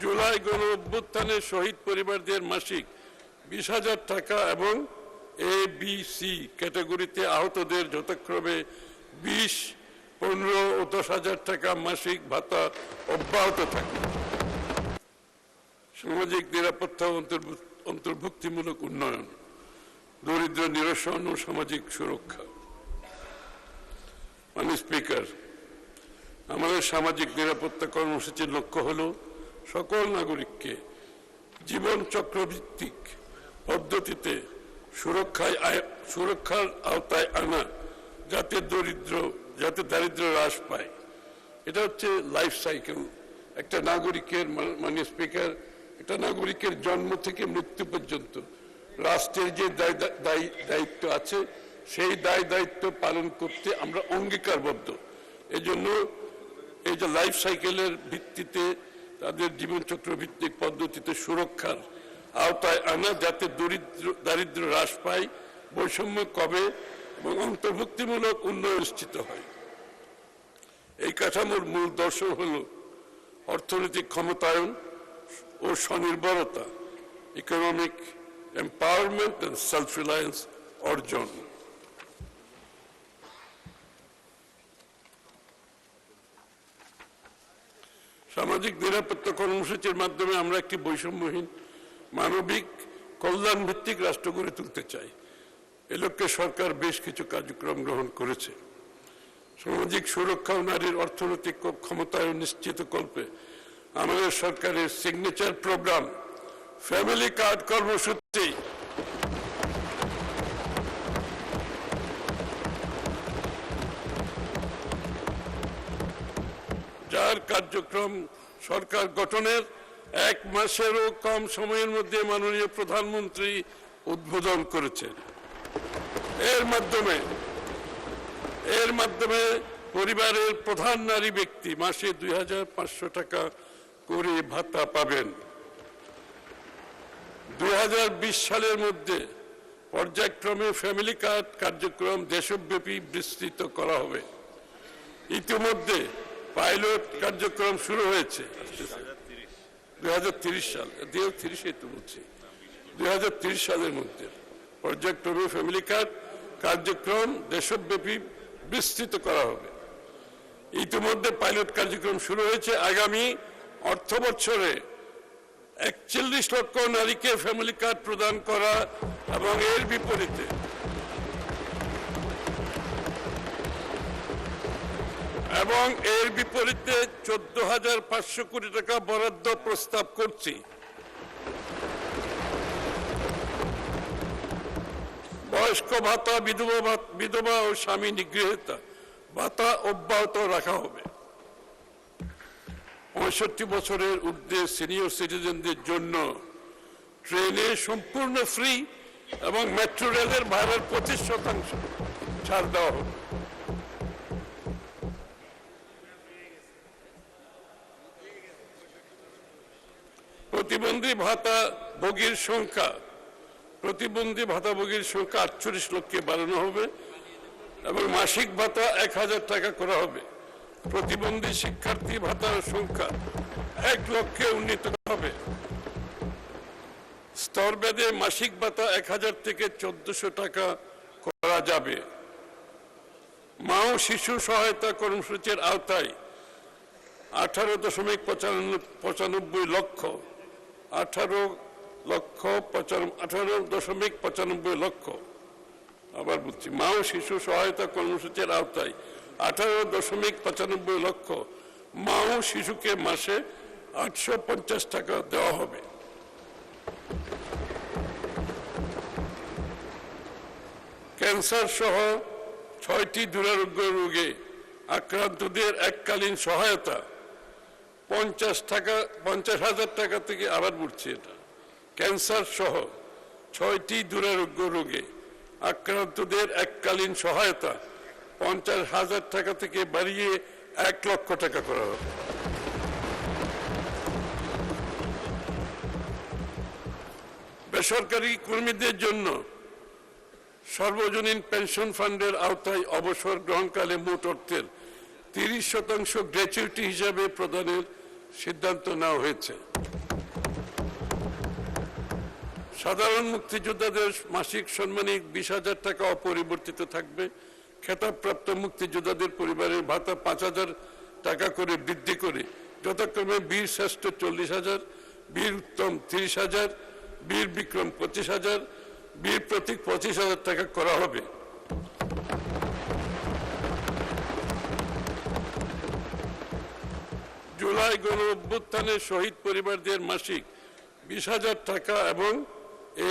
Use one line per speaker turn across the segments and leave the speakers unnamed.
জুলাই গণ অভ্যুত্থানে শহীদ পরিবারদের মাসিক 20,000 টাকা এবং এ বি সি ক্যাটাগরিতে আহতদের যথাক্রমে 20, 15 ও 10,000 টাকা মাসিক ভাতা অব্যাহত থাকে। সামাজিক নিরাপত্তা অন্তর্ভুক্তিমূলক উন্নয়ন, দরিদ্র নিরসন ও সামাজিক সুরক্ষা। মাননীয় স্পিকার, আমাদের সামাজিক নিরাপত্তা কর্মসূচির লক্ষ্য হল সকল নাগরিককে জীবন চক্রভিত্তিক পদ্ধতিতে সুরক্ষার আওতায় আনা, যাতে দারিদ্র্য হ্রাস পায়। এটা হচ্ছে লাইফ সাইকেল একটা নাগরিকের। মাননীয় স্পিকার, একটা নাগরিকের জন্ম থেকে মৃত্যু পর্যন্ত রাষ্ট্রের যে দায়িত্ব আছে সেই দায়িত্ব পালন করতে আমরা অঙ্গীকারবদ্ধ। এজন্য এই যে লাইফ সাইকেলের ভিত্তিতে তাদের জীবনচক্র ভিত্তিক পদ্ধতিতে সুরক্ষার আওতায় আনা, যাতে দারিদ্র্য হ্রাস পায়, বৈষম্য কমে এবং অন্তর্ভুক্তিমূলক উন্নয়ন নিশ্চিত হয়। এই কাঠামোর মূল দর্শন হল অর্থনৈতিক ক্ষমতায়ন ও স্বনির্ভরতা, economic empowerment and self reliance অর্জন। সামাজিক নিরাপত্তা কর্মসূচির মাধ্যমে আমরা একটি বৈষম্যহীন মানবিক কল্যাণ ভিত্তিক রাষ্ট্র গড়ে তুলতে চাই। এ লক্ষ্যে সরকার বেশ কিছু কার্যক্রম গ্রহণ করেছে। সামাজিক সুরক্ষা ও নারীর অর্থনৈতিক ক্ষমতায়ন নিশ্চিতকল্পে আমাদের সরকারের সিগনেচার প্রোগ্রাম ফ্যামিলি কার্ড কর্মসূচি যার কার্যক্রম সরকার গঠনের 1 মাসেরও কম সময়ের মধ্যে মাননীয় প্রধানমন্ত্রী উদ্বোধন করেছেন। এর মাধ্যমে পরিবারের প্রধান নারী ব্যক্তি মাসে 2,500 টাকা করে ভাতা পাবেন। 2020 সালের মধ্যে পর্যায়ক্রমে ফ্যামিলি কার্ড কার্যক্রম দেশব্যাপী বিস্তৃত করা হবে। ইতিমধ্যে পাইলট কার্যক্রম শুরু হয়েছে। 2030 সাল 2030 সালের মধ্যে পর্যায়ক্রমে ফ্যামিলি কার্ড কার্যক্রম দেশব্যাপী বিস্তৃত করা হবে। ইতিমধ্যে পাইলট কার্যক্রম শুরু হয়েছে। আগামী অর্থ বছরে 41 লক্ষ নারীকে ফ্যামিলি কার্ড প্রদান করা এবং এর বিপরীতে 14,500 কোটি টাকা বরাদ্দ প্রস্তাব করছি। বয়স্ক ভাতা, বিধবা ও স্বামী নিগৃহীতা ভাতা অব্যাহত রাখা হবে। 65 বছরের ঊর্ধ্বে সিনিয়র সিটিজেনদের জন্য ট্রেনে সম্পূর্ণ ফ্রি এবং মেট্রো রেলের ভাড়ার 25% ছাড় দেওয়া হবে। প্রতিবন্ধী ভাতাভোগীর সংখ্যা 48 লক্ষে বাড়ানো হবে এবং মাসিক ভাতা 1,000 টাকা করা হবে। প্রতিবন্ধী শিক্ষার্থী ভাতার সংখ্যা 1 লক্ষে উন্নীত হবে। স্তরভেদে মাসিক ভাতা 1,000 থেকে 1,400 টাকা করা যাবে। মা ও শিশু সহায়তা কর্মসূচির আওতায় 18.95 লক্ষ 18.95 লক্ষ, আবার বলছি, মা ও শিশু সহায়তা কর্মসূচির আওতায় 18.95 লক্ষ মা ও শিশুকে মাসে 850 টাকা দেওয়া হবে। ক্যান্সার সহ 6টি দুরারোগ্য রোগে আক্রান্তদের এককালীন সহায়তা 50,000 টাকা থেকে, আবার বলছি, এটা ক্যান্সার সহ 6টি দুরারোগ্য রোগে আক্রান্তদের এককালীন সহায়তা 50,000 টাকা থেকে বাড়িয়ে 1 লক্ষ টাকা করা হবে। বেসরকারি কর্মীদের জন্য সর্বজনীন পেনশন ফান্ডের আওতায় অবসর গ্রহণকালে মোট অর্থের 30% গ্র্যাচুইটি হিসাবে প্রদানের সিদ্ধান্ত নেওয়া হয়েছে। সাধারণ মুক্তিযোদ্ধাদের মাসিক সম্মানিক 20,000 টাকা অপরিবর্তিত থাকবে। খেতাবপ্রাপ্ত মুক্তিযোদ্ধাদের পরিবারের ভাতা 5,000 টাকা করে বৃদ্ধি করে যথাক্রমে বীর শ্রেষ্ঠ 40,000, বীর উত্তম 30,000, বীর বিক্রম 25,000, বীর প্রতীক 25,000 টাকা করা হবে। জুলাই গণ অভ্যুত্থানের শহীদ পরিবারদের মাসিক 20,000 টাকা এবং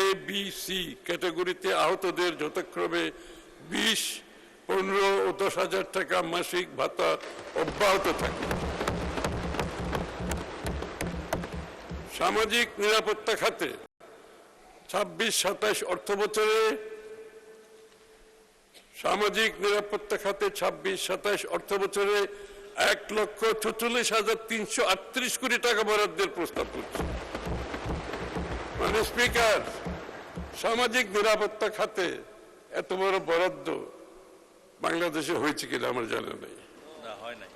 এ বি সি ক্যাটাগরিতে আহতদের যথাক্রমে 20, 15 ও 10,000 টাকা মাসিক ভাতা অব্যাহত থাকবে। সামাজিক নিরাপত্তা খাতে 26-27 অর্থ বছরে 1,46,338 কোটি টাকা বরাদ্দের প্রস্তাব করছে। মানে স্পিকার, সামাজিক নিরাপত্তা খাতে এত বড় বরাদ্দ বাংলাদেশে হয়েছে কিনা আমার জানা নেই।
হয় নাই।